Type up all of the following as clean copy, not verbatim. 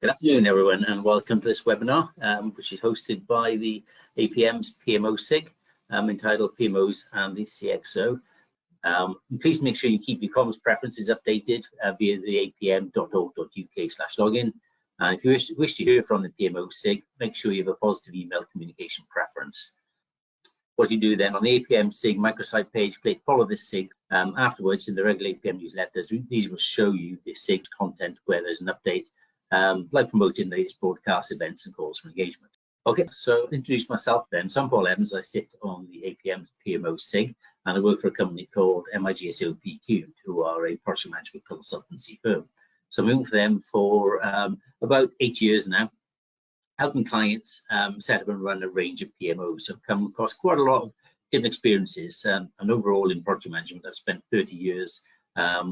Good afternoon, everyone, and welcome to this webinar, which is hosted by the APM's PMO SIG, entitled PMOs and the CxO. Please make sure you keep your comms preferences updated via the apm.org.uk/login. And if you wish to hear from the PMO SIG, make sure you have a positive email communication preference. What you do then on the APM SIG microsite page, click follow this SIG. Afterwards, in the regular APM newsletters, these will show you the SIG content where there's an update, like promoting the latest broadcast events and calls for engagement. Okay, so introduce myself then. So I'm Paul Evans. I sit on the APM's PMO SIG, and I work for a company called MIGSO PQ, who are a project management consultancy firm. So I've been with them for about 8 years now, helping clients set up and run a range of PMOs. I've come across quite a lot of different experiences, and overall in project management, I've spent 30 years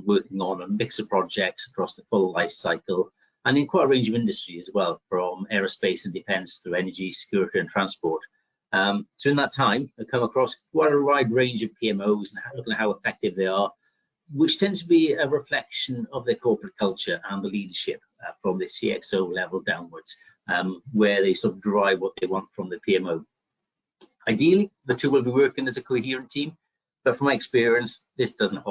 working on a mix of projects across the full life cycle, and in quite a range of industry as well, from aerospace and defence through energy, security and transport. So in that time, I've come across quite a wide range of PMOs and looking at how effective they are, which tends to be a reflection of their corporate culture and the leadership from the CxO level downwards, where they sort of drive what they want from the PMO. Ideally, the two will be working as a coherent team, but from my experience, this doesn't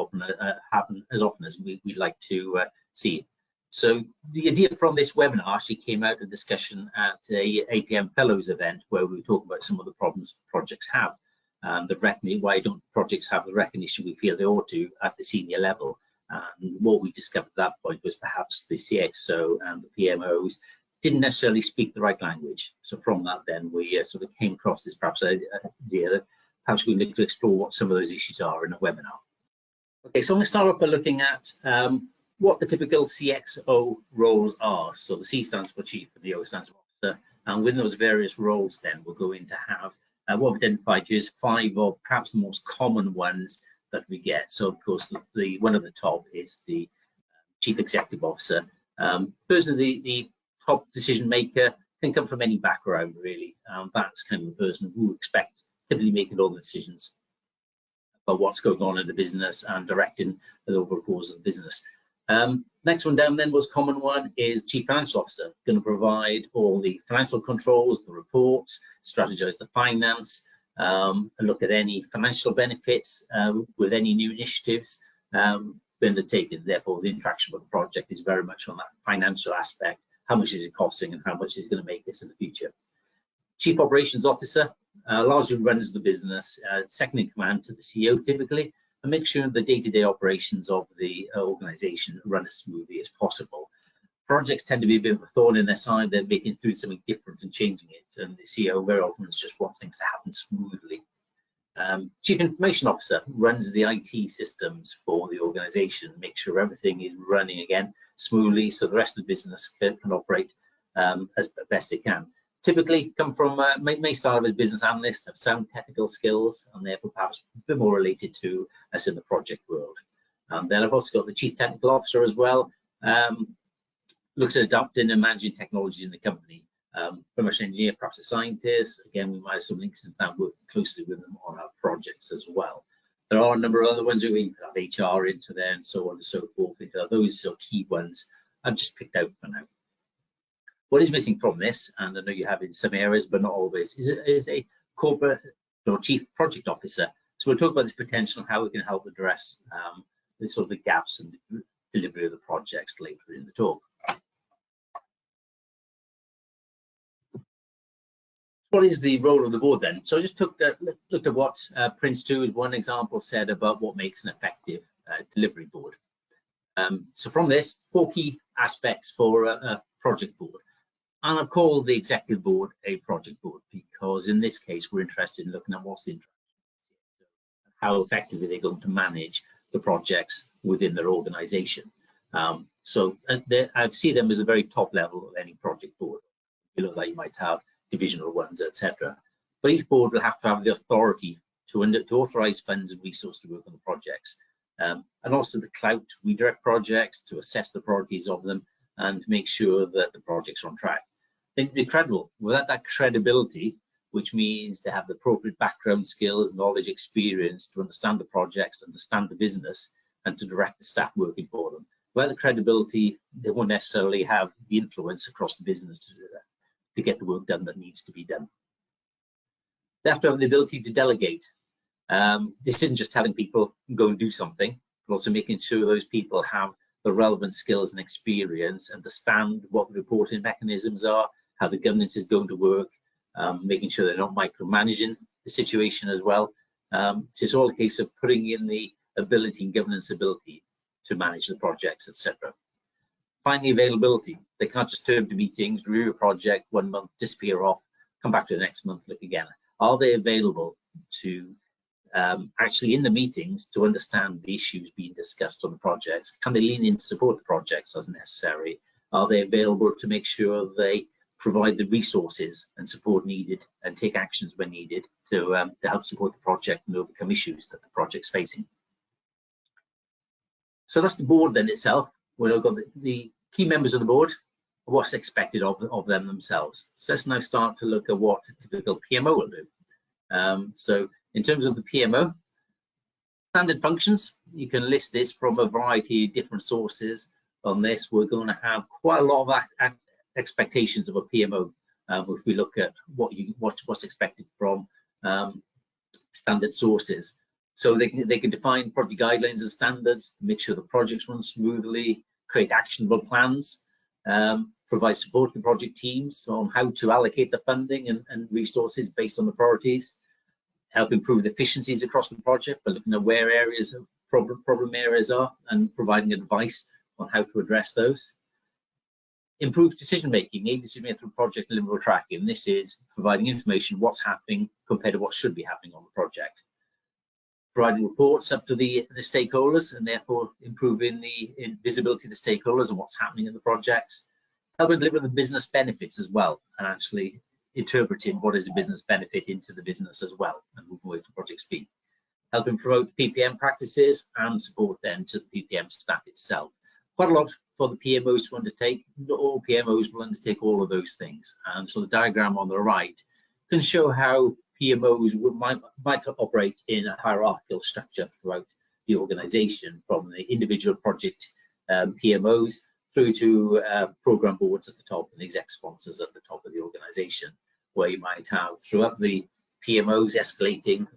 happen as often as we'd like to see. So the idea from this webinar actually came out of a discussion at a APM Fellows event where we were talking about some of the problems projects have, why don't projects have the recognition we feel they ought to at the senior level. And what we discovered at that point was perhaps the CxO and the PMOs didn't necessarily speak the right language. So from that then we sort of came across this perhaps idea that perhaps we need to explore what some of those issues are in a webinar. Okay, so I'm going to start off by looking at what the typical CxO roles are. So the C stands for Chief and the O stands for Officer. And within those various roles then we're going to have what we've identified here is 5 of perhaps the most common ones that we get. So of course the one at the top is the Chief Executive Officer. Personally, the top decision maker can come from any background really. That's kind of the person who expect typically making all the decisions about what's going on in the business and directing the overall course of the business. Next one down then, most common one is Chief Financial Officer, going to provide all the financial controls, the reports, strategize the finance, and look at any financial benefits with any new initiatives being undertaken. Therefore, the interaction with the project is very much on that financial aspect. How much is it costing and how much is it going to make us in the future? Chief Operations Officer largely runs the business, second in command to the CEO typically, and make sure the day-to-day operations of the organization run as smoothly as possible. Projects tend to be a bit of a thorn in their side. They're making doing something different and changing it, and the CEO very often just wants things to happen smoothly. Chief Information Officer runs the IT systems for the organization, make sure everything is running again smoothly so the rest of the business can operate as best it can. Typically come from, may start as business analysts, have sound technical skills, and therefore perhaps a bit more related to us in the project world. Then I've also got the Chief Technical Officer as well, looks at adopting and managing technologies in the company. Commercial engineer, perhaps a scientist. Again, we might have some links and that working closely with them on our projects as well. There are a number of other ones that we have HR into there and so on and so forth. Those are key ones I've just picked out for now. What is missing from this, and I know you have in some areas, but not always, is a corporate or chief project officer. So we'll talk about this potential and how we can help address the sort of the gaps in the delivery of the projects later in the talk. What is the role of the board then? So I just looked at what Prince 2 is one example said about what makes an effective delivery board. So from this, 4 key aspects for a project board. And I've called the executive board a project board because in this case, we're interested in looking at what's the interaction, how effectively they're going to manage the projects within their organization. So I see them as a very top level of any project board. You know, that you might have divisional ones, etc. But each board will have to have the authority to authorize funds and resources to work on the projects. And also the clout to redirect projects, to assess the priorities of them, and to make sure that the projects are on track. They're credible. Without that credibility, which means they have the appropriate background skills, knowledge, experience to understand the projects, understand the business, and to direct the staff working for them. without the credibility, they won't necessarily have the influence across the business to get the work done that needs to be done. They have to have the ability to delegate. This isn't just telling people go and do something, but also making sure those people have the relevant skills and experience, understand what the reporting mechanisms are, how the governance is going to work, making sure they're not micromanaging the situation as well. So it's all a case of putting in the ability and governance ability to manage the projects, etc. Finally, availability. They can't just turn to meetings, review a project 1 month, disappear off, come back to the next month, look again. Are they available to actually in the meetings to understand the issues being discussed on the projects? Can they lean in to support the projects as necessary? Are they available to make sure they provide the resources and support needed and take actions when needed to help support the project and overcome issues that the project's facing? So that's the board then itself. We've got the key members of the board, what's expected of them themselves. So let's now start to look at what a typical PMO will do. So in terms of the PMO, standard functions, you can list this from a variety of different sources. On this, we're going to have quite a lot of expectations of a PMO if we look at what's expected from standard sources. So they can define project guidelines and standards, make sure the projects run smoothly, create actionable plans, provide support to the project teams on how to allocate the funding and resources based on the priorities, help improve the efficiencies across the project by looking at where areas of problem areas are and providing advice on how to address those. Improve decision making, agency through project deliverable tracking. This is providing information what's happening compared to what should be happening on the project. Providing reports up to the stakeholders and therefore improving the visibility of the stakeholders and what's happening in the projects. Helping deliver the business benefits as well and actually interpreting what is the business benefit into the business as well and moving away from project speed. Helping promote PPM practices and support then to the PPM staff itself. Quite a lot for the PMOs to undertake. Not all PMOs will undertake all of those things. And so the diagram on the right can show how PMOs might operate in a hierarchical structure throughout the organization, from the individual project PMOs through to program boards at the top and exec sponsors at the top of the organization, where you might have throughout the PMOs escalating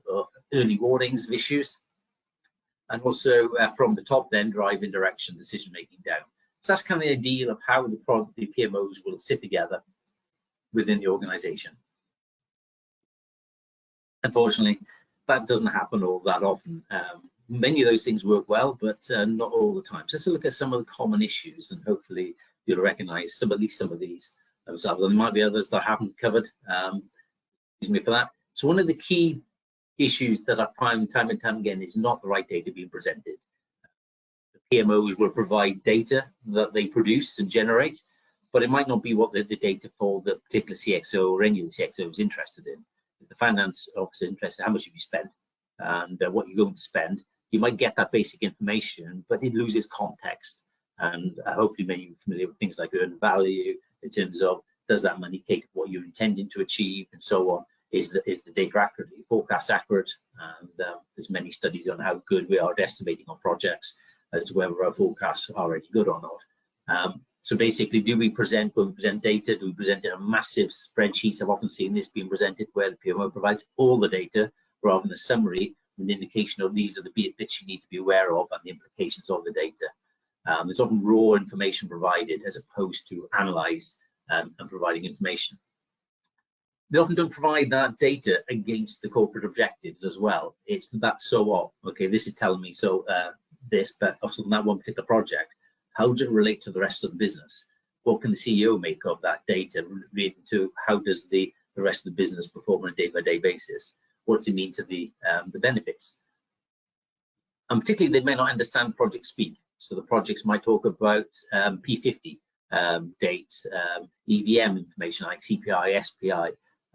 early warnings of issues, and also from the top then driving direction decision making down. So that's kind of the idea of how the PMOs will sit together within the organization. Unfortunately, that doesn't happen all that often. Many of those things work well, but not all the time. So let's look at some of the common issues, and hopefully you'll recognize at least some of these themselves. And there might be others that I haven't covered. Excuse me for that. So one of the key issues that I find time and time again is not the right data being presented. The PMOs will provide data that they produce and generate, but it might not be what the data for the particular CxO or any of the CxO is interested in. If the finance officer is interested in how much have you spent and what you're going to spend, you might get that basic information, but it loses context. And hopefully many of you are familiar with things like earned value in terms of does that money cater for what you're intending to achieve and so on. Is the data accurately, forecast accurate? And there's many studies on how good we are at estimating on projects as to whether our forecasts are any good or not. So basically, when we present data, do we present it in a massive spreadsheet? I've often seen this being presented where the PMO provides all the data rather than a summary, an indication of these are the bits you need to be aware of and the implications of the data. There's often raw information provided as opposed to analysed and providing information. They often don't provide that data against the corporate objectives as well. It's that so what? Okay, this is telling me so this, but also on that one particular project, how does it relate to the rest of the business? What can the CEO make of that data related to how does the rest of the business perform on a day-by-day basis? What does it mean to the benefits? And particularly, they may not understand project speed. So the projects might talk about P50 dates, EVM information like CPI, SPI.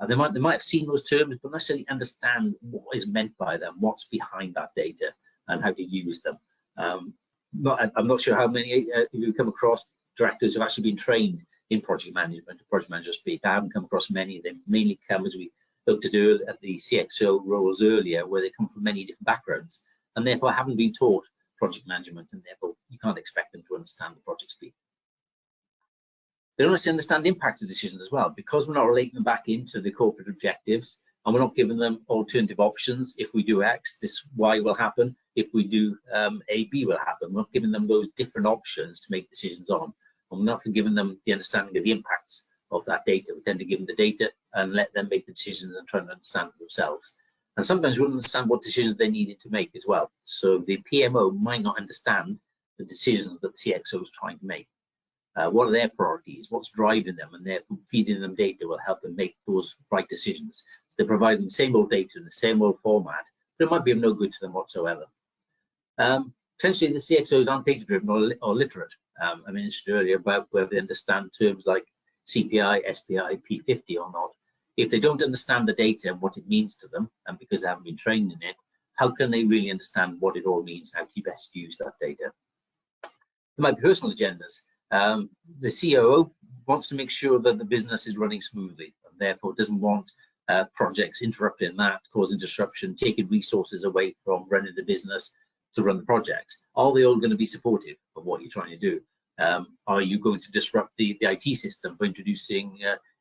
They might have seen those terms, but not necessarily understand what is meant by them, what's behind that data, and how to use them. I'm not sure how many of you come across directors who have actually been trained in project management, project manager speak. I haven't come across many. They mainly come, as we looked to do at the CxO roles earlier, where they come from many different backgrounds, and therefore haven't been taught project management, and therefore you can't expect them to understand the project speed. They don't necessarily understand the impact of decisions as well, because we're not relating them back into the corporate objectives, and we're not giving them alternative options. If we do X, this Y will happen. If we do A, B will happen. We're not giving them those different options to make decisions on, and we're not giving them the understanding of the impacts of that data. We tend to give them the data and let them make the decisions and try to understand it themselves. And sometimes we don't understand what decisions they needed to make as well. So the PMO might not understand the decisions that the CxO is trying to make. What are their priorities? What's driving them? And therefore feeding them data will help them make those right decisions. So they provide them the same old data in the same old format, but it might be of no good to them whatsoever. Potentially the CxOs aren't data driven or literate. I mentioned earlier about whether they understand terms like CPI, SPI, P50 or not. If they don't understand the data and what it means to them, and because they haven't been trained in it, how can they really understand what it all means, how to best use that data? There might be personal agendas. The COO wants to make sure that the business is running smoothly, and therefore doesn't want projects interrupting that, causing disruption, taking resources away from running the business to run the projects. Are they all going to be supportive of what you're trying to do? Are you going to disrupt the IT system by introducing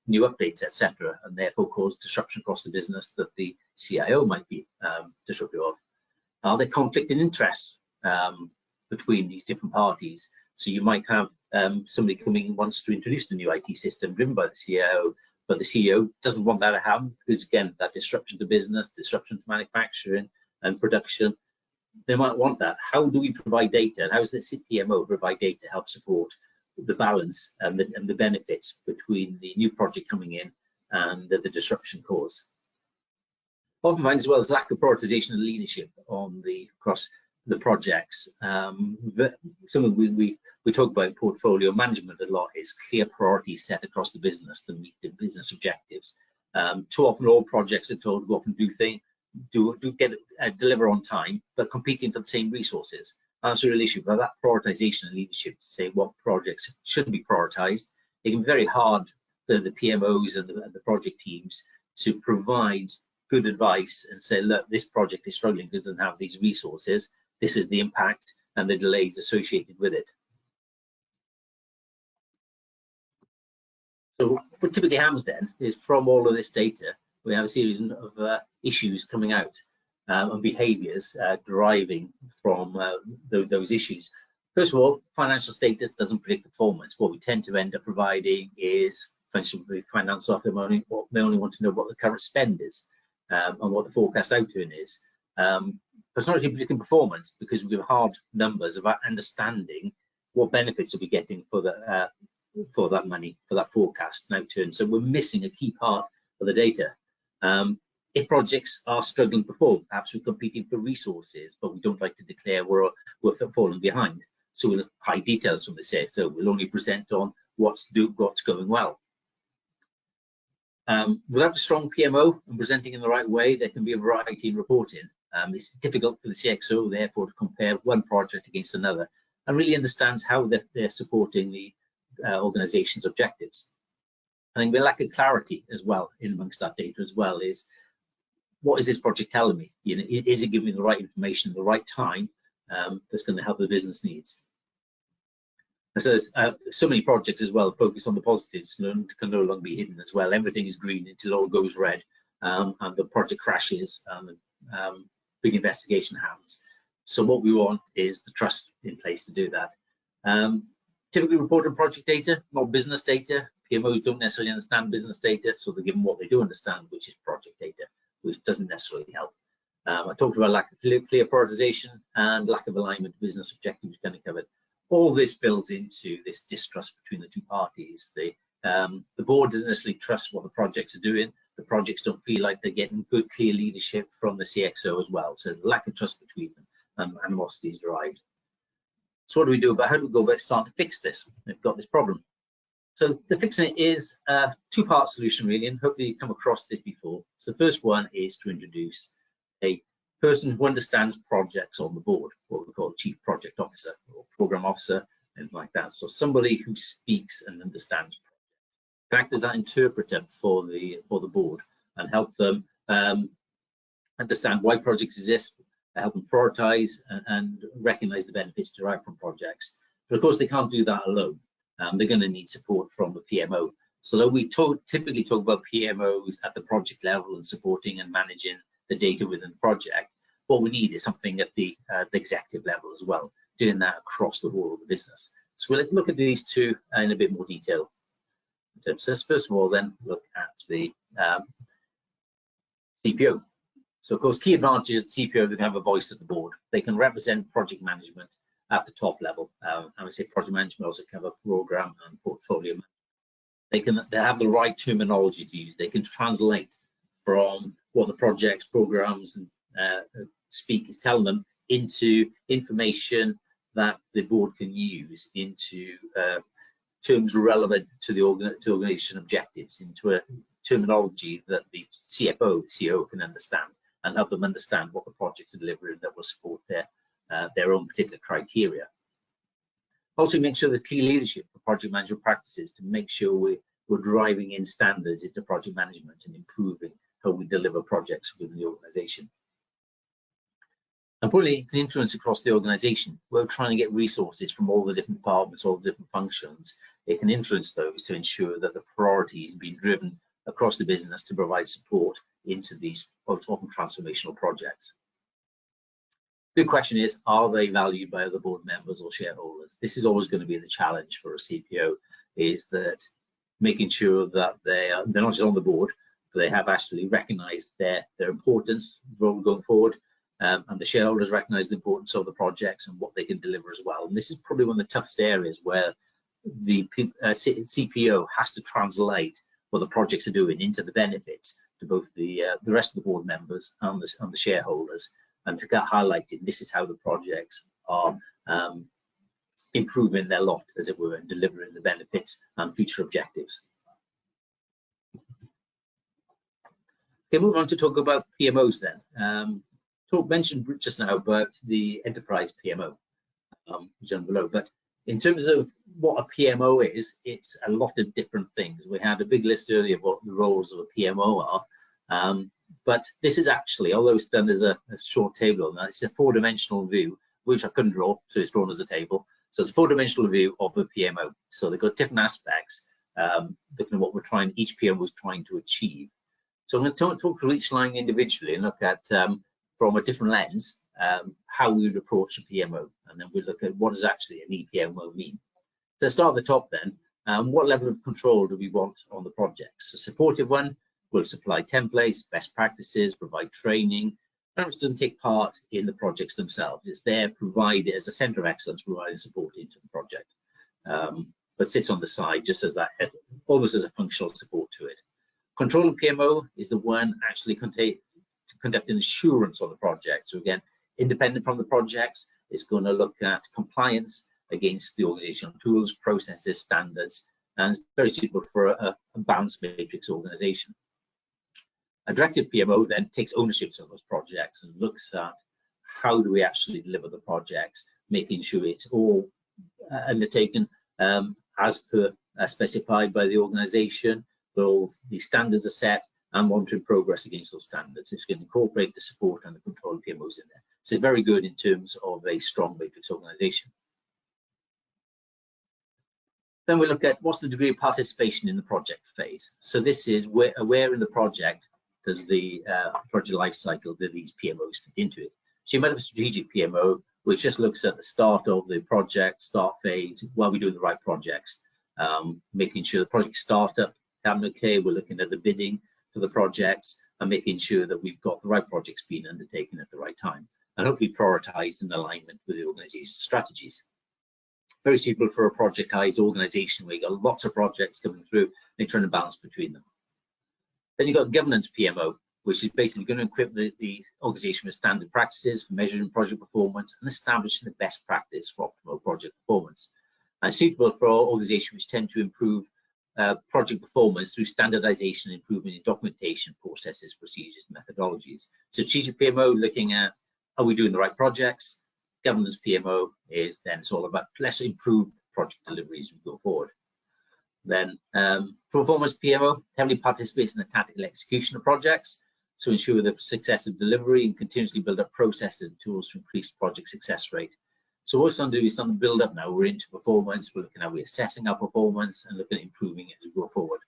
new updates, etc., and therefore cause disruption across the business that the CIO might be disruptive of? Are there conflicting interests between these different parties? So you might have somebody coming in wants to introduce the new IT system driven by the CIO, but the CEO doesn't want that to happen because, again, that disruption to business, disruption to manufacturing and production, they might want that. How do we provide data, and how does the PMO provide data to help support the balance and the benefits between the new project coming in and the disruption caused? Often find as well as lack of prioritization and leadership across the projects. Something we talk about in portfolio management a lot is clear priorities set across the business to meet the business objectives. Too often all projects are told to go off and deliver on time, but competing for the same resources. That's a real issue. But that prioritization and leadership to say what projects should be prioritized, it can be very hard for the PMOs and the project teams to provide good advice and say, look, this project is struggling because it doesn't have these resources. This is the impact and the delays associated with it. So what typically happens then is from all of this data, we have a series of issues coming out and behaviours deriving from those issues. First of all, financial status doesn't predict performance. What we tend to end up providing is finance software may only want to know what the current spend is and what the forecast outturn is. But it's not really predicting performance because we give hard numbers about understanding what benefits are we getting for that money, for that forecast and outturn. So we're missing a key part of the data. If projects are struggling to perform, perhaps we're competing for resources, but we don't like to declare we're falling behind. So we'll hide details from the say. So we'll only present on what's going well. Without a strong PMO and presenting in the right way, there can be a variety in reporting. It's difficult for the CxO, therefore, to compare one project against another and really understands how they're supporting the organization's objectives. I think the lack of clarity as well in amongst that data as well is, what is this project telling me? You know, is it giving me the right information at the right time that's going to help the business needs? And so there's so many projects as well focus on the positives can no longer be hidden as well. Everything is green until it all goes red and the project crashes and big investigation happens. So what we want is the trust in place to do that. Typically reported project data, not business data. PMOs don't necessarily understand business data, so they're given what they do understand, which is project data, which doesn't necessarily help. I talked about lack of clear prioritization and lack of alignment to business objectives kind of covered. All this builds into this distrust between the two parties. The board doesn't necessarily trust what the projects are doing. The projects don't feel like they're getting good, clear leadership from the CxO as well. So there's a lack of trust between them and animosity is derived. So what do we do about, how do we go about starting to fix this? We've got this problem. So the fixing it is a two-part solution really, and hopefully you've come across this before. So the first one is to introduce a person who understands projects on the board, what we call chief project officer or program officer, and like that. So somebody who speaks and understands projects, can act as that interpreter for the board and help them understand why projects exist, help them prioritize and recognize the benefits derived from projects. But of course, they can't do that alone. They're going to need support from a PMO. So though we typically talk about PMOs at the project level and supporting and managing the data within the project, what we need is something at the executive level as well, doing that across the whole of the business. So we'll look at these two in a bit more detail. So first of all, then look at the CPO. So of course, key advantages of the CPO, they can have a voice at the board. They can represent project management at the top level. And we say project management also cover program and portfolio. They have the right terminology to use. They can translate from what the projects, programs, and speakers tell them into information that the board can use into terms relevant to the organization objectives, into a terminology that the CFO, the CEO can understand, and help them understand what the projects are delivering that will support their own particular criteria. Also, make sure there's clear leadership for project management practices to make sure we're driving in standards into project management and improving how we deliver projects within the organization. Importantly, it can influence across the organization. We're trying to get resources from all the different departments, all the different functions. It can influence those to ensure that the priority is being driven across the business to provide support into these often transformational projects. The question is, are they valued by other board members or shareholders? This is always going to be the challenge for a CPO, is that making sure that they're not just on the board, but they have actually recognized their importance going forward, and the shareholders recognize the importance of the projects and what they can deliver as well. And this is probably one of the toughest areas where the CPO has to translate what the projects are doing into the benefits to both the rest of the board members and the shareholders, and to get highlighted, this is how the projects are improving their lot, as it were, and delivering the benefits and future objectives. Okay, move on to talk about PMOs then. Mentioned just now about the enterprise PMO, which is down below, but in terms of what a PMO is, it's a lot of different things. We had a big list earlier of what the roles of a PMO are, but this is actually, although it's done as a short table, now it's a four-dimensional view, which I couldn't draw, so it's drawn as a table. So it's a four-dimensional view of a PMO. So they've got different aspects, looking at what each PMO is trying to achieve. So I'm going to talk through each line individually and look at, from a different lens, how we would approach a PMO, and then we look at what does actually an ePMO mean. So start at the top then, what level of control do we want on the projects? A supportive one will supply templates, best practices, provide training, and which doesn't take part in the projects themselves. It's there provided as a center of excellence, providing support into the project, but sits on the side just as that, almost as a functional support to it. Controlling PMO is the one actually conducting assurance on the project. So again, independent from the projects, it's going to look at compliance against the organizational tools, processes, standards, and it's very suitable for a balanced matrix organization. A directive PMO then takes ownership of those projects and looks at how do we actually deliver the projects, making sure it's all undertaken as per specified by the organization, all the standards are set, and monitoring progress against those standards. It's going to incorporate the support and the control PMOs in there. So very good in terms of a strong matrix organization. Then we look at what's the degree of participation in the project phase. So this is where in the project does the project life cycle do these PMOs fit into it. So you might have a strategic PMO which just looks at the start of the project, start phase, while we're doing the right projects, making sure the project startup happening okay. We're looking at the bidding for the projects and making sure that we've got the right projects being undertaken at the right time, and hopefully prioritized in alignment with the organization's strategies. Very suitable for a projectized organization where you've got lots of projects coming through and you're trying to balance between them. Then you've got governance PMO, which is basically going to equip the organization with standard practices for measuring project performance and establishing the best practice for optimal project performance. And suitable for organizations which tend to improve project performance through standardization, improvement in documentation, processes, procedures, methodologies. So strategic PMO looking at, are we doing the right projects? Governance PMO is then it's all about let's improve project delivery as we go forward. Then performance PMO heavily participates in the tactical execution of projects, to ensure the success of delivery and continuously build up processes and tools to increase project success rate. So what it's on to do is on the build up now. We're into performance. We're looking at assessing our performance and looking at improving it as we go forward.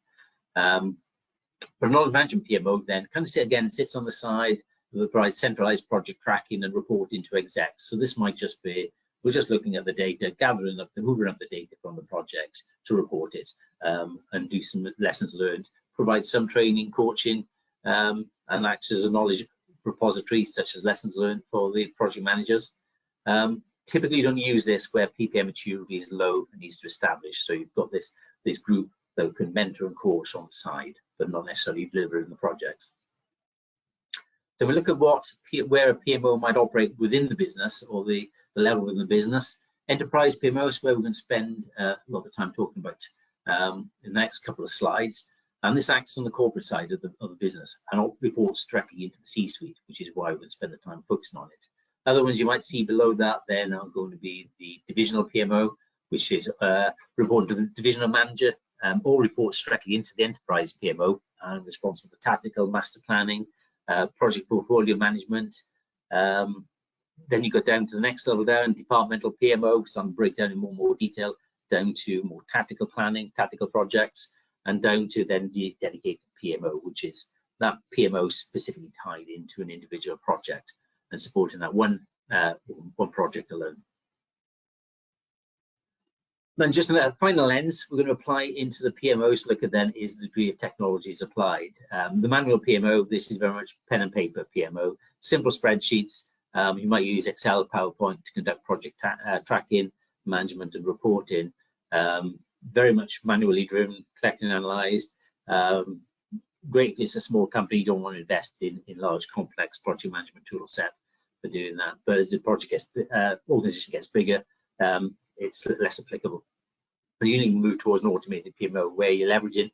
But knowledge management PMO then kind of sits on the side, provides centralized project tracking and reporting to execs. So this might just be, we're just looking at the data, gathering up, hoovering up the data from the projects to report it, and do some lessons learned, provide some training, coaching, and acts as a knowledge repository such as lessons learned for the project managers. Typically you don't use this where PPM maturity is low and needs to establish. So you've got this group that can mentor and coach on the side, but not necessarily delivering the projects. So we look at where a PMO might operate within the business or the level within the business. Enterprise PMOs, where we're going to spend a lot of time talking about in the next couple of slides. And this acts on the corporate side of the business and reports directly into the C-suite, which is why we're going to spend the time focusing on it. Other ones you might see below that then are going to be the divisional PMO, which is reporting to the divisional manager, or reports directly into the enterprise PMO and responsible for tactical master planning, project portfolio management. Then you go down to the next level down, departmental PMO, some breakdown in more detail, down to more tactical planning, tactical projects, and down to then the dedicated PMO, which is that PMO specifically tied into an individual project and supporting that one project alone. Then just a final lens we're going to apply into the PMOs look at then is the degree of technologies applied. The manual PMO, this is very much pen and paper PMO, simple spreadsheets. You might use Excel, PowerPoint to conduct project tracking, management and reporting. Very much manually driven, collected and analyzed. Great if it's a small company, you don't want to invest in large complex project management tool set for doing that. But as the project gets, organization gets bigger, it's less applicable. But you need to move towards an automated PMO where you're leveraging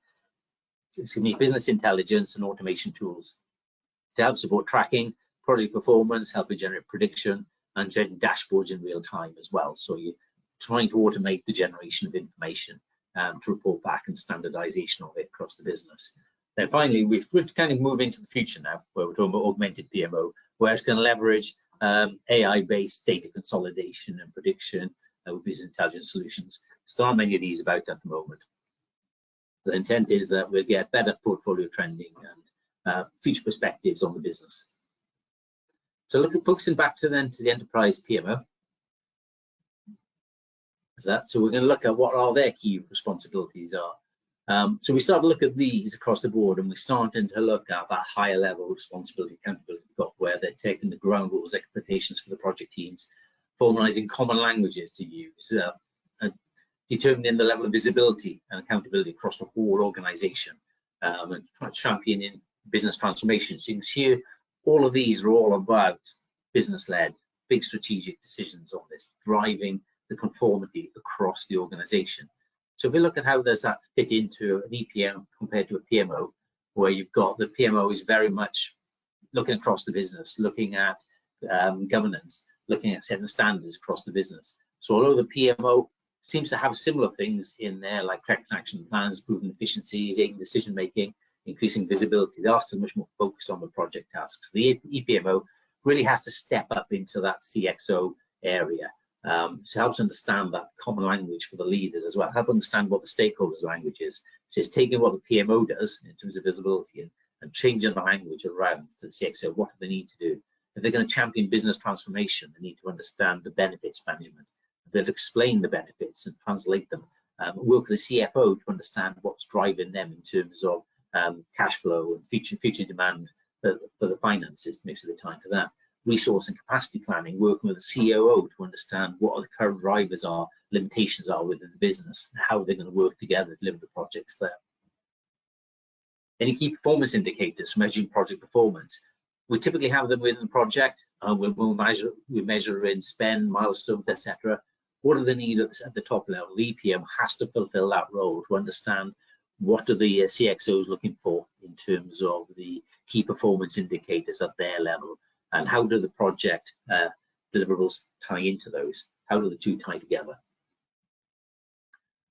business intelligence and automation tools to help support tracking, project performance, helping generate prediction, and generating dashboards in real time as well. So you're trying to automate the generation of information to report back and standardization of it across the business. Then finally, we're kind of moving into the future now, where we're talking about augmented PMO, where it's going to leverage AI-based data consolidation and prediction with business intelligence solutions. There aren't many of these about at the moment. The intent is that we'll get better portfolio trending and future perspectives on the business. So focusing back to the enterprise PMO. So we're going to look at what are their key responsibilities are. So we start to look at these across the board, and we're starting to look at that higher level responsibility, accountability we've got, where they're taking the ground rules, expectations for the project teams, formalizing common languages to use, determining the level of visibility and accountability across the whole organization, and championing business transformation. So you can see all of these are all about business-led, big strategic decisions on this, driving the conformity across the organization. So if we look at how does that fit into an EPM compared to a PMO, where you've got the PMO is very much looking across the business, looking at governance, looking at setting standards across the business. So although the PMO seems to have similar things in there, like corrective action plans, improving efficiencies, aiding decision making, increasing visibility, they are so much more focused on the project tasks. The EPMO really has to step up into that CxO area. So it helps understand that common language for the leaders as well, help understand what the stakeholders' language is. So it's taking what the PMO does in terms of visibility and changing the language around to the CxO. What do they need to do? If they're going to champion business transformation, they need to understand the benefits management. They'll explain the benefits and translate them. Work with the CFO to understand what's driving them in terms of cash flow and future demand for the finances, to make sure they're tied to that. Resource and capacity planning, working with the COO to understand what the current drivers are, limitations are within the business, and how they're going to work together to deliver the projects there. Any key performance indicators measuring project performance. We typically have them within the project. We measure in spend, milestones, etc. What are the needs at the top level? The EPM has to fulfill that role to understand what are the CxOs looking for in terms of the key performance indicators at their level, and how do the project deliverables tie into those? How do the two tie together?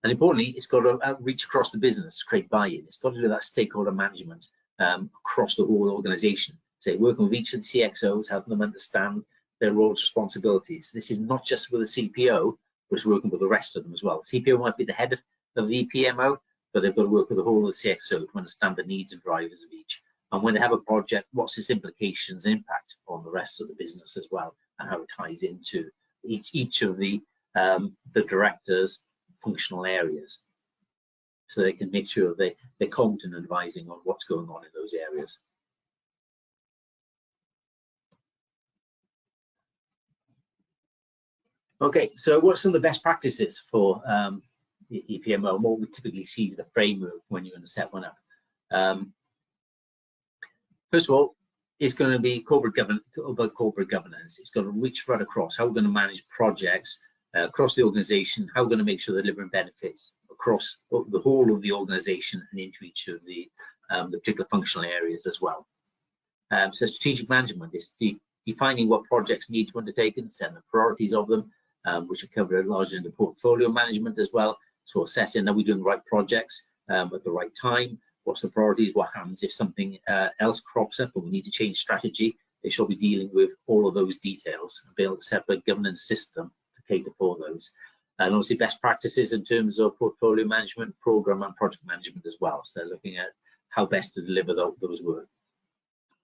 And importantly, it's got to reach across the business, create buy-in. It's got to do that stakeholder management across the whole organization. So working with each of the CxOs, helping them understand their roles and responsibilities. This is not just with the CPO, but it's working with the rest of them as well. The CPO might be the head of the PMO, but they've got to work with the whole of the CxO to understand the needs and drivers of each. And when they have a project, what's its implications and impact on the rest of the business as well, and how it ties into each of the directors' functional areas, so they can make sure they're competent in advising on what's going on in those areas. Okay, so what's some of the best practices for EPMO, and what we typically see is the framework when you're going to set one up? First of all, it's going to be corporate governance. It's going to reach right across how we're going to manage projects across the organization, how we're going to make sure they're delivering benefits across the whole of the organization and into each of the particular functional areas as well. So strategic management is defining what projects need to be undertaken, setting the priorities of them, which are covered largely in the portfolio management as well. So assessing, are we doing the right projects at the right time? What's the priorities? What happens if something else crops up and we need to change strategy? They should be dealing with all of those details and be able to set up a governance system to cater for those. And obviously best practices in terms of portfolio management, program and project management as well. So they're looking at how best to deliver those work.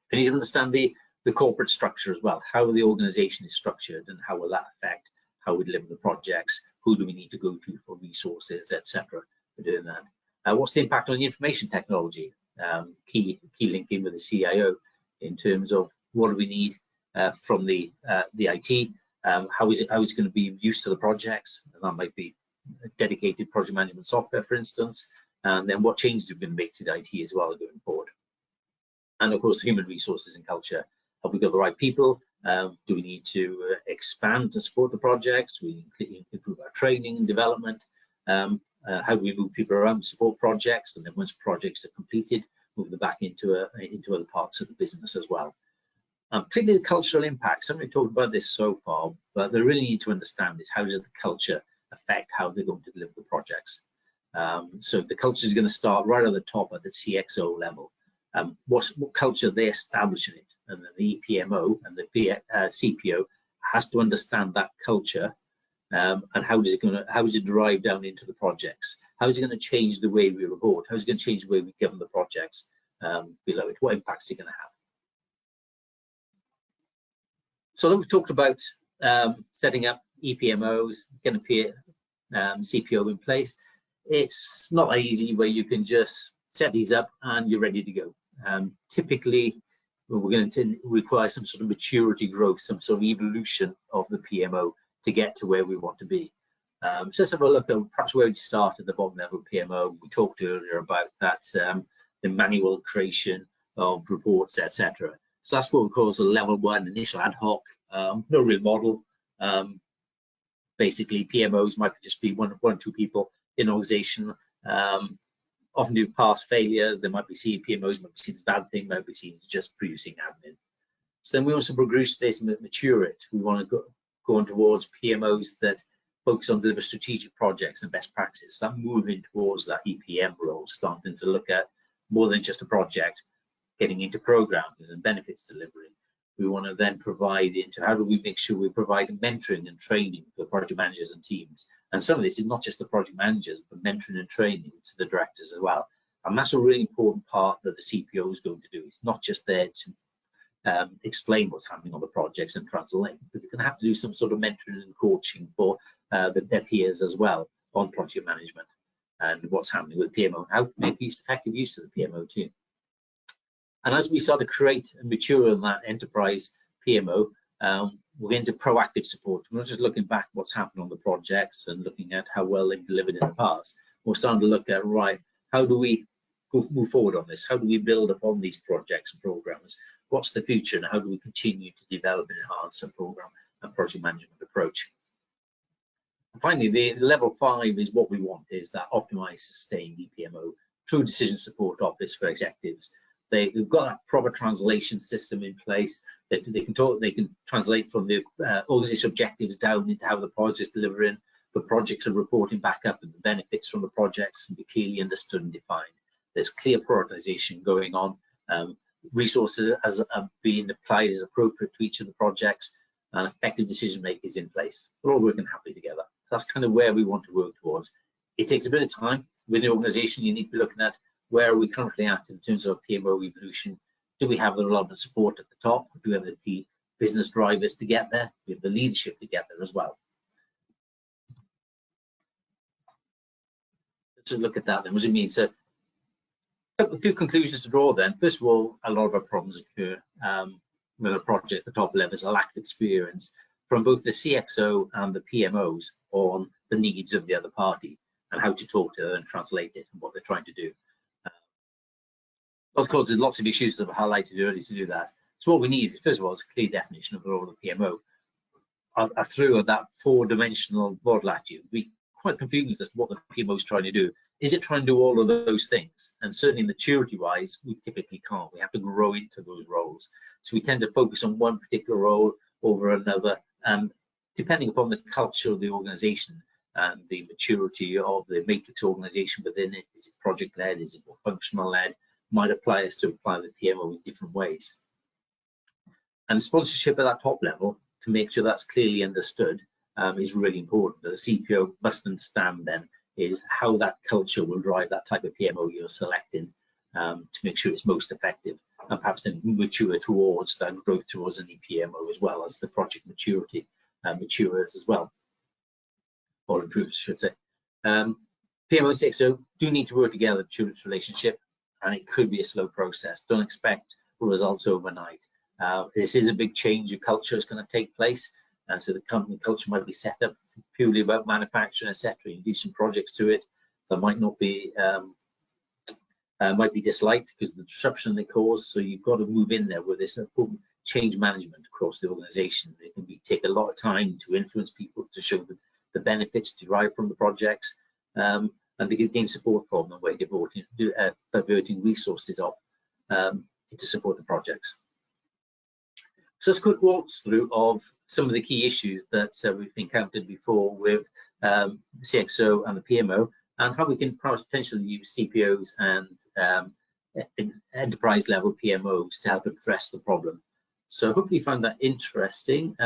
They need to understand the corporate structure as well, how the organization is structured and how will that affect how we deliver the projects, who do we need to go to for resources, etc. for doing that. What's the impact on the information technology? Key link in with the CIO in terms of what do we need from the IT, how is it going to be used to the projects, and that might be dedicated project management software, for instance, and then what changes have been made to the IT as well going forward. And of course, human resources and culture. Have we got the right people? Do we need to expand to support the projects? Do we improve our training and development? How do we move people around to support projects? And then once projects are completed, move them back into other parts of the business as well. Particularly the cultural impact. Somebody talked about this so far, but they really need to understand is how does the culture affect how they're going to deliver the projects. So the culture is going to start right at the top at the CxO level. What culture they establish in it, and then the PMO and the CPO has to understand that culture, and how is it drive down into the projects? How is it going to change the way we report? How is it going to change the way we govern the projects below it? What impacts is it going to have? So we've talked about setting up EPMOs, getting a CPO in place. It's not that easy where you can just set these up and you're ready to go. Typically, we're going to require some sort of maturity growth, some sort of evolution of the PMO to get to where we want to be. So let's have a look at perhaps where we start at the bottom level of PMO. We talked earlier about that, the manual creation of reports, etc. So that's what we call a level 1 initial ad hoc, no real model. Basically, PMOs might just be one or two people in an organization. Often do past failures. They might be seen, PMOs might be seen as a bad thing, might be seen as just producing admin. So then we also progress this and mature it. We want to go on towards PMOs that focus on deliver strategic projects and best practices. That moving towards that EPM role, starting to look at more than just a project, getting into programs and benefits delivery. We want to then provide into how do we make sure we provide mentoring and training for project managers and teams. And some of this is not just the project managers, but mentoring and training to the directors as well. And that's a really important part that the CPO is going to do. It's not just there to explain what's happening on the projects and translate, but they're going to have to do some sort of mentoring and coaching for their peers as well on project management and what's happening with PMO and how to make effective use of the PMO too. And as we start to create and mature in that enterprise PMO, we're into proactive support. We're not just looking back what's happened on the projects and looking at how well they've delivered in the past. We're starting to look at, right, how do we move forward on this? How do we build upon these projects and programs? What's the future and how do we continue to develop and enhance a program and project management approach? And finally, the level 5 is what we want, is that optimized, sustained EPMO, true decision support office for executives. They've got that proper translation system in place that they can translate from the organization objectives down into how the project is delivering. The projects are reporting back up and the benefits from the projects can be clearly understood and defined. There's clear prioritization going on resources are being applied as appropriate to each of the projects, and effective decision making is in place. We're all working happily together. That's kind of where we want to work towards. It takes a bit of time. With the organization, you need to be looking at where are we currently at in terms of PMO evolution. Do we have the relevant support at the top? Do we have the business drivers to get there? Do we have the leadership to get there as well? So look at that then. What does it mean? So a few conclusions to draw then. First of all, a lot of our problems occur with a project at the top levels, a lack of experience from both the CxO and the PMOs on the needs of the other party and how to talk to and translate it and what they're trying to do. Of course, there's lots of issues that were highlighted earlier to do that. So what we need is, first of all, is a clear definition of the role of the PMO. I threw that four-dimensional model at you. We're quite confused as to what the PMO is trying to do. Is it trying to do all of those things? And certainly maturity-wise, we typically can't. We have to grow into those roles. So we tend to focus on one particular role over another, and depending upon the culture of the organization and the maturity of the matrix organization within it, is it project-led, is it more functional-led, might apply us to apply the PMO in different ways. And sponsorship at that top level, to make sure that's clearly understood, is really important. The CPO must understand then is how that culture will drive that type of PMO you're selecting to make sure it's most effective, and perhaps then mature towards that growth towards an PMO as well as the project maturity matures as well, or improves, I should say. PMO CxO do need to work together to this relationship, and it could be a slow process. Don't expect results overnight. This is a big change of culture that's going to take place. So the company culture might be set up purely about manufacturing, etc. You do some projects to it that might not be might be disliked because of the disruption they cause. So you've got to move in there with this important change management across the organization. It can take a lot of time to influence people to show the benefits derived from the projects, and to gain support from them, where diverting resources off to support the projects. So it's a quick walkthrough of some of the key issues that we've encountered before with the CxO and the PMO, and how we can potentially use CPOs and enterprise level PMOs to help address the problem. So hopefully you found that interesting.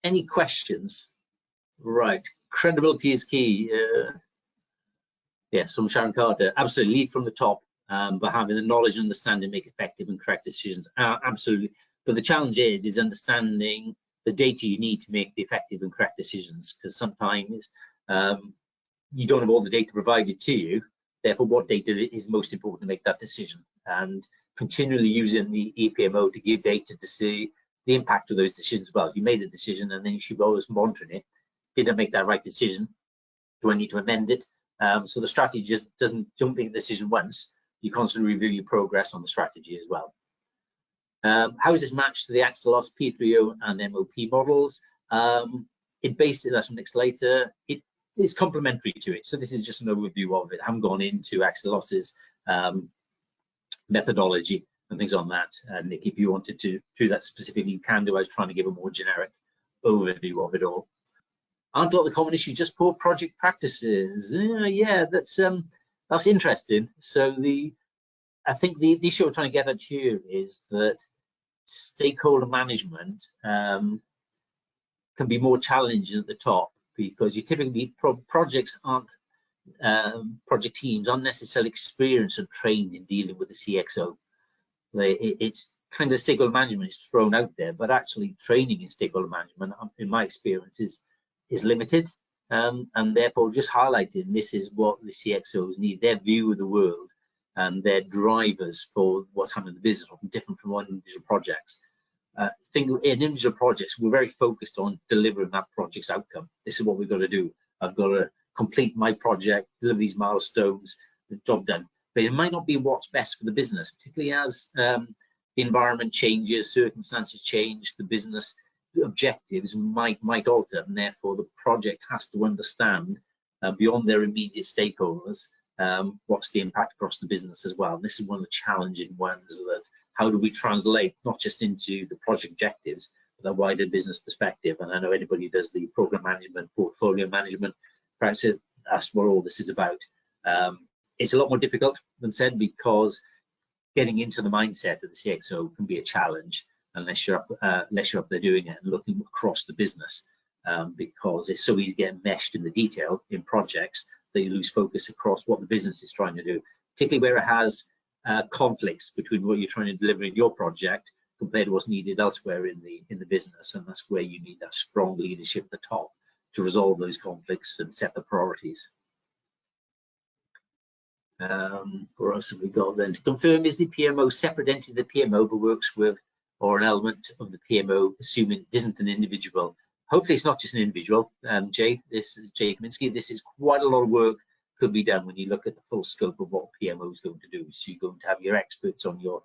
Any questions? Right, credibility is key. Yes, from Sharon Carter, absolutely, lead from the top, but having the knowledge and understanding, make effective and correct decisions. Absolutely. But the challenge is understanding the data you need to make the effective and correct decisions, because sometimes you don't have all the data provided to you. Therefore, what data is most important to make that decision? And continually using the ePMO to give data to see the impact of those decisions as well. You made a decision, and then you should be always monitoring it. Did I make that right decision? Do I need to amend it? So the strategy just don't make the decision once. You constantly review your progress on the strategy as well. How is this matched to the Axelos P3O and MOP models? It basically, that's next later, it is complementary to it. So this is just an overview of it. I haven't gone into Axelos's methodology and things on that. Nick, if you wanted to do that specifically, you can do. I was trying to give a more generic overview of it all. Aren't all the common issues just poor project practices? Yeah, that's interesting. So I think the issue we're trying to get at here is that stakeholder management can be more challenging at the top, because you typically project teams aren't necessarily experienced and trained in dealing with the CxO. It's kind of stakeholder management is thrown out there, but actually training in stakeholder management, in my experience, is limited, and therefore just highlighting this is what the CxOs need, their view of the world and their drivers for what's happening in the business, often different from one individual projects. In individual projects, we're very focused on delivering that project's outcome. This is what we've got to do. I've got to complete my project, deliver these milestones, the job done. But it might not be what's best for the business, particularly as the environment changes, circumstances change, the business objectives might alter, and therefore the project has to understand beyond their immediate stakeholders what's the impact across the business as well. And this is one of the challenging ones, that how do we translate not just into the project objectives, but a wider business perspective. And I know anybody who does the program management, portfolio management, perhaps that's what all this is about. It's a lot more difficult than said, because getting into the mindset of the CxO can be a challenge unless you're up there doing it and looking across the business, because it's so easy to get meshed in the detail in projects that you lose focus across what the business is trying to do, particularly where it has conflicts between what you're trying to deliver in your project compared to what's needed elsewhere in the business. And that's where you need that strong leadership at the top to resolve those conflicts and set the priorities. What else have we got then? To confirm, is the PMO separate entity of the PMO but works with or an element of the PMO, assuming it isn't an individual? Hopefully it's not just an individual. Jay, this is Jay Kaminsky. This is quite a lot of work could be done when you look at the full scope of what PMO is going to do. So you're going to have your experts on your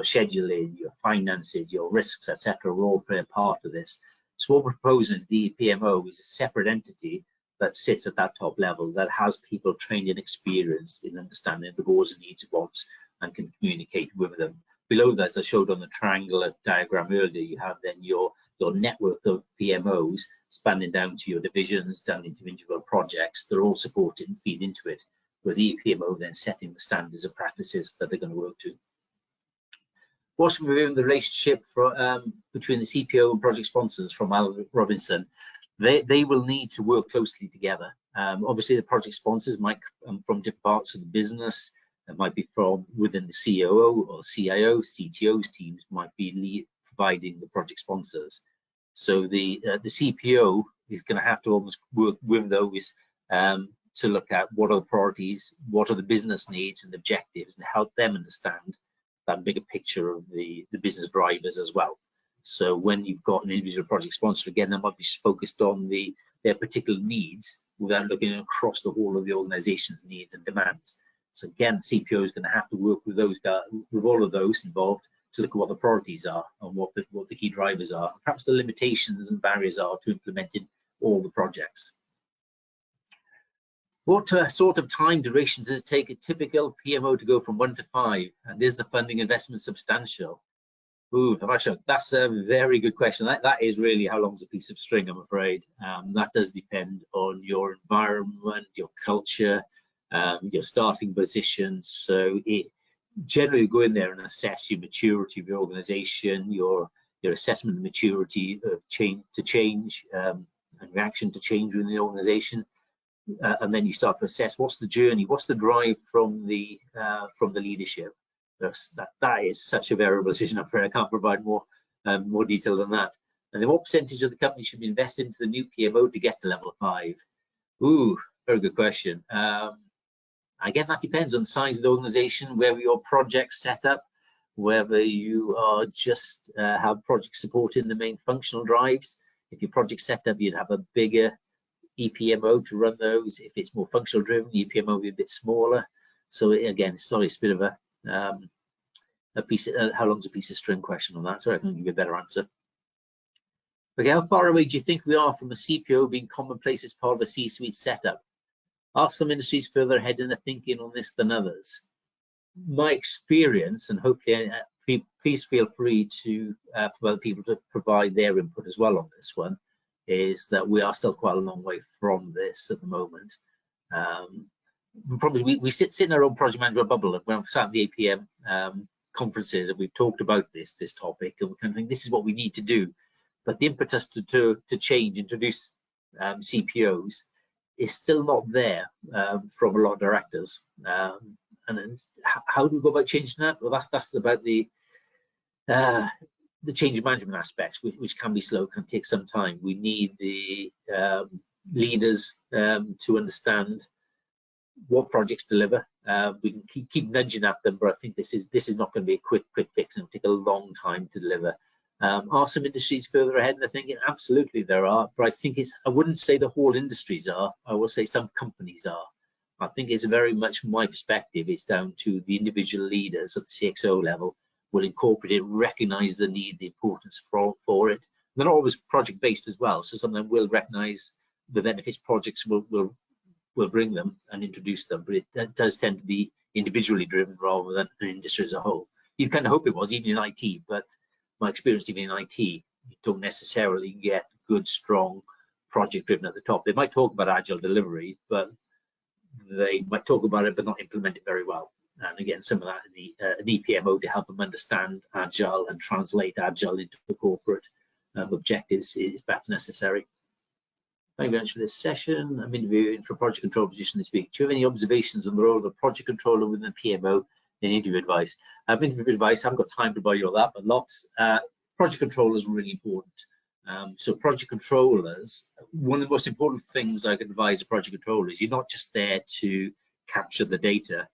scheduling, your finances, your risks, etc. will all play a part of this. So what we're proposing, the PMO, is a separate entity that sits at that top level, that has people trained and experienced in understanding the goals and needs and wants and can communicate with them. Below that, as I showed on the triangular diagram earlier, you have then your network of PMOs spanning down to your divisions, down into individual projects. They're all supported and feed into it, with the PMO then setting the standards of practices that they're going to work to. Whilst reviewing the relationship between the CPO and project sponsors from Alan Robinson, they will need to work closely together. Obviously, the project sponsors might come from different parts of the business. It might be from within the COO or CIO, CTO's teams might be providing the project sponsors. So the CPO is going to have to almost work with those to look at what are the priorities, what are the business needs and objectives, and help them understand that bigger picture of the business drivers as well. So when you've got an individual project sponsor, again, that might be focused on their particular needs without looking across the whole of the organization's needs and demands. So again, the CPO is going to have to work with those guys, with all of those involved, to look at what the priorities are and what the key drivers are, perhaps the limitations and barriers are to implementing all the projects. What sort of time duration does it take a typical PMO to go from 1 to 5? And is the funding investment substantial? Ooh, that's a very good question. That is really how long's a piece of string, I'm afraid. That does depend on your environment, your culture, your starting position. So generally go in there and assess your maturity of your organization, your assessment of maturity of change and reaction to change within the organization. And then you start to assess what's the journey, what's the drive from the leadership. That is such a variable decision. I'm afraid I can't provide more detail than that. And then what percentage of the company should be invested into the new PMO to get to level 5? Ooh, very good question. Again, that depends on the size of the organization, whether your project's set up, whether you are just have project support in the main functional drives. If your project's set up, you'd have a bigger EPMO to run those. If it's more functional driven, the EPMO will be a bit smaller. So again, sorry, it's a bit of a piece of, how long's a piece of string question on that, so I can give you a better answer. Okay, how far away do you think we are from a CPO being commonplace as part of a C-suite setup? Are some industries further ahead in their thinking on this than others? My experience, and hopefully please feel free to for other people to provide their input as well on this one, is that we are still quite a long way from this at the moment. Probably we sit in our own project management bubble. When we've sat at the APM conferences and we've talked about this topic, and we kind of think this is what we need to do, but the impetus to change, introduce CPOs is still not there from a lot of directors. And then how do we go about changing that? Well, that's about the change management aspects, which can be slow, can take some time. We need the leaders to understand what projects deliver. We can keep nudging at them, but I think this is not going to be a quick fix, and it'll take a long time to deliver. Are some industries further ahead in their thinking? Absolutely there are, but I think I wouldn't say the whole industries are. I will say some companies are. I think it's very much my perspective. It's down to the individual leaders at the CxO level will incorporate it, recognize the need, the importance for it. They're not always project based as well, so some of them will recognize the benefits projects will bring them and introduce them, but it does tend to be individually driven rather than an industry as a whole. You kind of hope it was, even in IT, but my experience even in IT, you don't necessarily get good, strong project driven at the top. They might talk about agile delivery, but they might talk about it but not implement it very well. And again, some of that in the PMO to help them understand Agile and translate Agile into the corporate objectives is perhaps necessary. Thank you very much for this session. I'm interviewing for a project control position this week. Do you have any observations on the role of the project controller within the PMO in interview advice? Interview advice, I haven't got time to buy you all that, but lots. Project control is really important. So project controllers, one of the most important things I can advise a project controller is you're not just there to capture the data,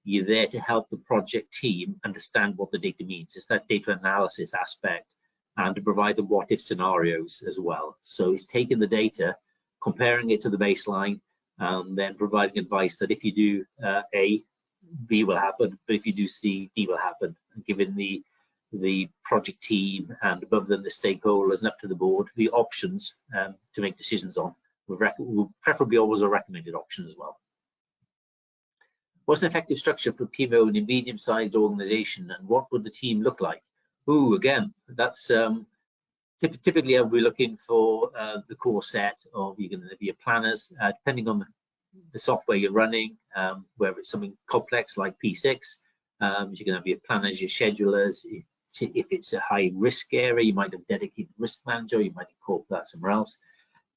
you're there to help the project team understand what the data means. It's that data analysis aspect, and to provide the what if scenarios as well. So it's taking the data, comparing it to the baseline, then providing advice that if you do A, B will happen, but if you do C, D will happen, and giving the project team and above them the stakeholders and up to the board the options to make decisions on. We'll preferably always a recommended option as well. What's an effective structure for PMO in a medium-sized organization, and what would the team look like? Ooh, again, that's typically I'll be looking for the core set of, you're going to be a planners, depending on the software you're running, whether it's something complex like P6, you're going to have your planners, your schedulers. If it's a high risk area, you might have dedicated risk manager, you might incorporate that somewhere else.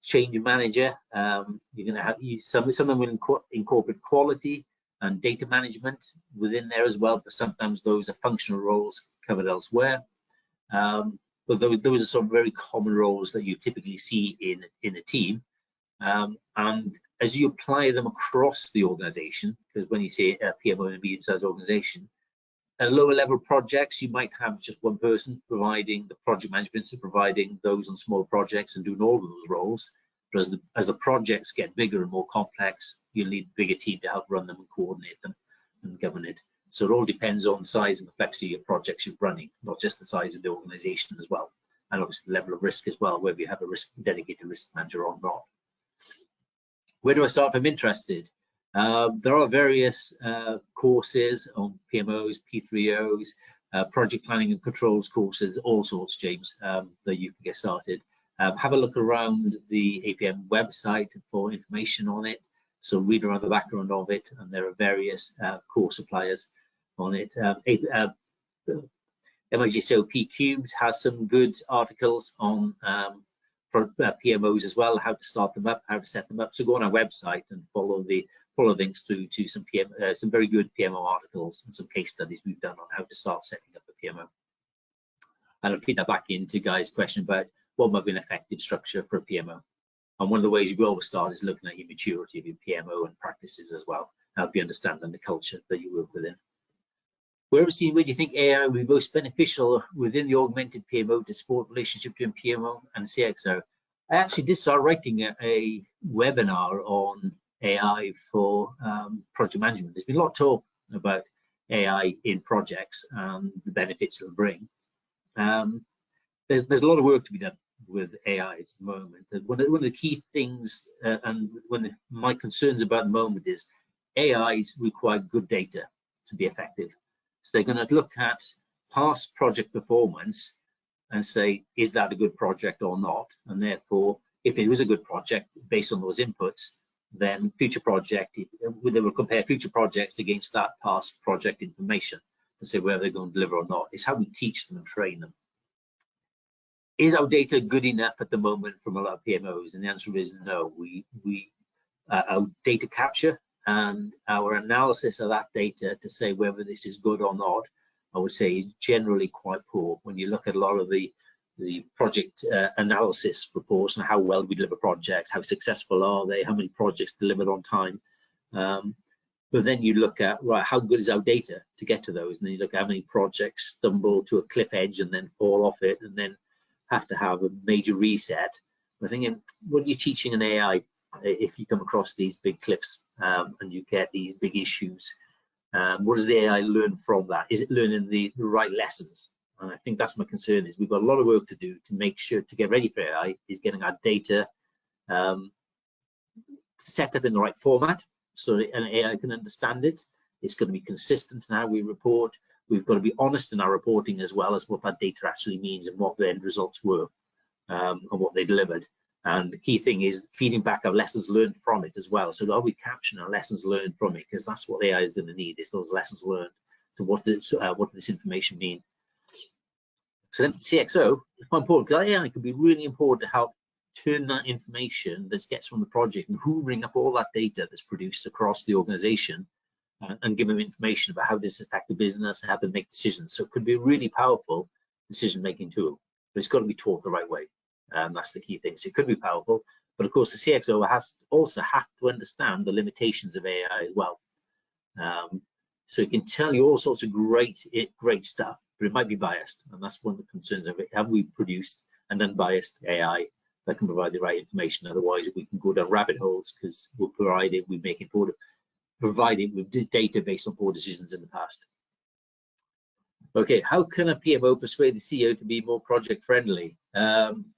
Change manager, you're going to have some of them will incorporate quality and data management within there as well, but sometimes those are functional roles covered elsewhere. But those are some very common roles that you typically see in a team. And as you apply them across the organization, because when you say a PMO in a medium-sized organization, at lower level projects, you might have just one person providing the project management, so providing those on small projects and doing all of those roles. But as the projects get bigger and more complex, you'll need a bigger team to help run them and coordinate them and govern it. So it all depends on the size and complexity of projects you're running, not just the size of the organization as well, and obviously the level of risk as well, whether you have a dedicated risk manager or not. Where do I start if I'm interested? There are various courses on PMOs, P3Os, project planning and controls courses, all sorts, James, that you can get started. Have a look around the APM website for information on it. So read around the background of it, and there are various course suppliers on it. CxO P Cubed has some good articles on for PMOs as well, how to start them up, how to set them up. So go on our website and follow links through to some very good PMO articles and some case studies we've done on how to start setting up a PMO. And I'll feed that back into Guy's question about what might be an effective structure for a PMO. And one of the ways you always start is looking at your maturity of your PMO and practices as well, help you understand the culture that you work within. Where do you think AI will be most beneficial within the augmented PMO to support relationship between PMO and CxO? I actually did start writing a webinar on AI for project management. There's been a lot of talk about AI in projects and the benefits it'll bring. There's a lot of work to be done with AI at the moment. And one of the key things and my concerns about the moment is AIs require good data to be effective. So they're going to look at past project performance and say, is that a good project or not? And therefore, if it was a good project based on those inputs, then future project, they will compare future projects against that past project information to say whether they're going to deliver or not. It's how we teach them and train them. Is our data good enough at the moment from a lot of PMOs? And the answer is no. Our data capture and our analysis of that data to say whether this is good or not, I would say is generally quite poor. When you look at a lot of the project analysis reports and how well we deliver projects, how successful are they, how many projects delivered on time. But then you look at, right, how good is our data to get to those? And then you look at how many projects stumble to a cliff edge and then fall off it and then have to have a major reset. We're thinking, what are you teaching an AI if you come across these big cliffs and you get these big issues? What does the AI learn from that? Is it learning the right lessons? And I think that's my concern, is we've got a lot of work to do to make sure to get ready for AI, is getting our data set up in the right format so that an AI can understand it. It's going to be consistent in how we report. We've got to be honest in our reporting as well as what that data actually means and what the end results were and what they delivered. And the key thing is feeding back our lessons learned from it as well. So are we capturing our lessons learned from it? Because that's what AI is going to need, is those lessons learned. So what does this information mean? So then for CxO, it's quite important, because AI can be really important to help turn that information that gets from the project and hoovering up all that data that's produced across the organization and give them information about how this affects the business and how to make decisions. So it could be a really powerful decision-making tool, but it's got to be taught the right way. That's the key thing. So it could be powerful, but of course the CxO has also have to understand the limitations of AI as well. So it can tell you all sorts of great stuff, but it might be biased, and that's one of the concerns of it. Have we produced an unbiased AI that can provide the right information? Otherwise, we can go down rabbit holes, because we'll provide it with data based on poor decisions in the past. Okay, how can a PMO persuade the CEO to be more project friendly?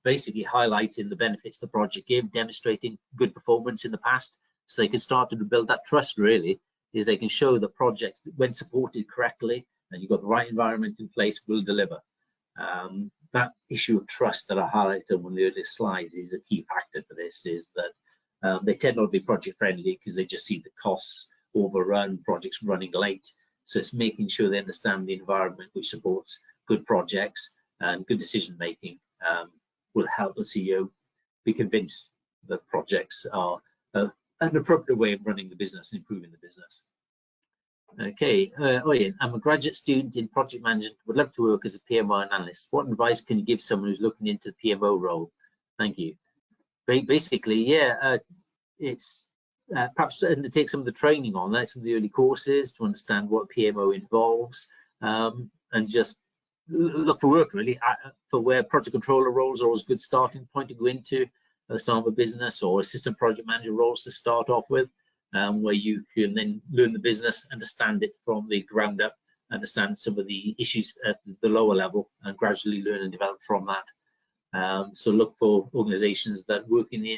Basically highlighting the benefits the project gave, demonstrating good performance in the past, so they can start to build that trust. Really, is they can show the projects, when supported correctly and you've got the right environment in place, will deliver. That issue of trust that I highlighted on one of the earlier slides is a key factor for this, is that they tend not to be project friendly because they just see the costs overrun, projects running late. So it's making sure they understand the environment which supports good projects and good decision making will help the CEO be convinced that projects are an appropriate way of running the business and improving the business. Okay, Ian, I'm a graduate student in project management, would love to work as a PMO analyst. What advice can you give someone who's looking into the PMO role? Thank you. Basically, yeah, it's perhaps to undertake some of the training on that, some of the early courses to understand what PMO involves, and just look for work really for where project controller roles are always a good starting point to go into at the start of a business, or assistant project manager roles to start off with, where you can then learn the business, understand it from the ground up, understand some of the issues at the lower level, and gradually learn and develop from that. So look for organizations that work in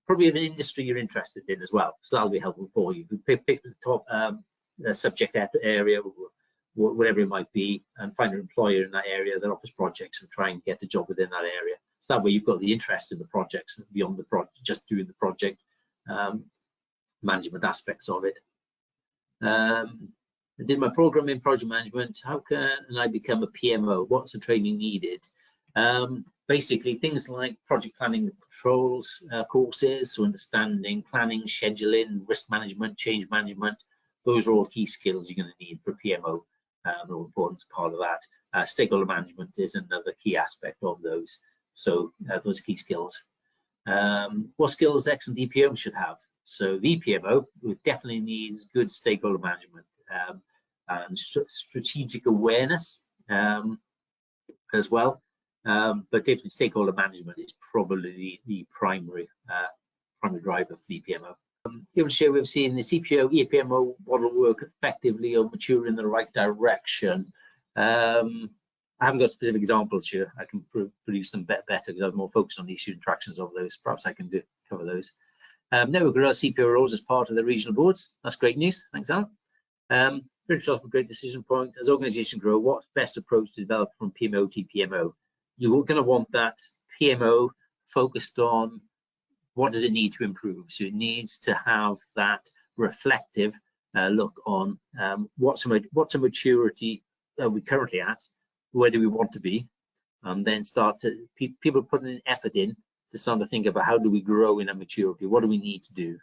probably an industry you're interested in as well, so that'll be helpful for you. Pick the top subject area, whatever it might be, and find an employer in that area that offers projects and try and get the job within that area. So that way you've got the interest in the projects beyond the project, just doing the project management aspects of it. I did my program in project management. How can I become a PMO? What's the training needed? Basically things like project planning controls courses, so understanding planning, scheduling, risk management, change management. Those are all key skills you're going to need for PMO. An important part of that. Stakeholder management is another key aspect of those. So those key skills. What skills excellent EPM should have? So the PMO definitely needs good stakeholder management and strategic awareness as well. But definitely stakeholder management is probably the primary driver for the PMO. Able to share we've seen the CPO, EPMO model work effectively or mature in the right direction. I haven't got specific examples here. I can produce them better because I'm more focused on the issue interactions of those. Perhaps I can cover those. Network grow CPO roles as part of the regional boards. That's great news. Thanks, Alan. Very great decision point. As organizations grow, what's best approach to develop from PMO to PMO? You're going to want that PMO focused on what does it need to improve. So it needs to have that reflective look on what's a maturity are we currently at, where do we want to be, and then start to people putting an effort in to start to think about how do we grow in a maturity, what do we need to do,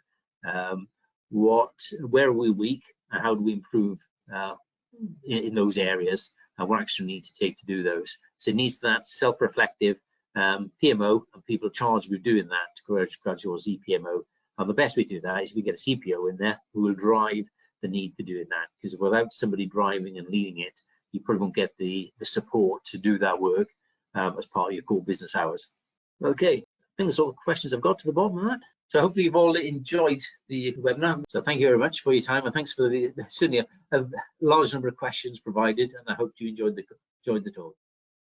where are we weak, and how do we improve in those areas, and what action we need to take to do those. So it needs that self-reflective PMO, and people are charged with doing that to graduate EPMO. And the best way to do that is if we get a CPO in there who will drive the need for doing that, because without somebody driving and leading it, you probably won't get the support to do that work as part of your core business hours. Okay, I think that's all the questions I've got to the bottom of that. So hopefully you've all enjoyed the webinar. So thank you very much for your time, and thanks for certainly a large number of questions provided, and I hope you enjoyed the talk.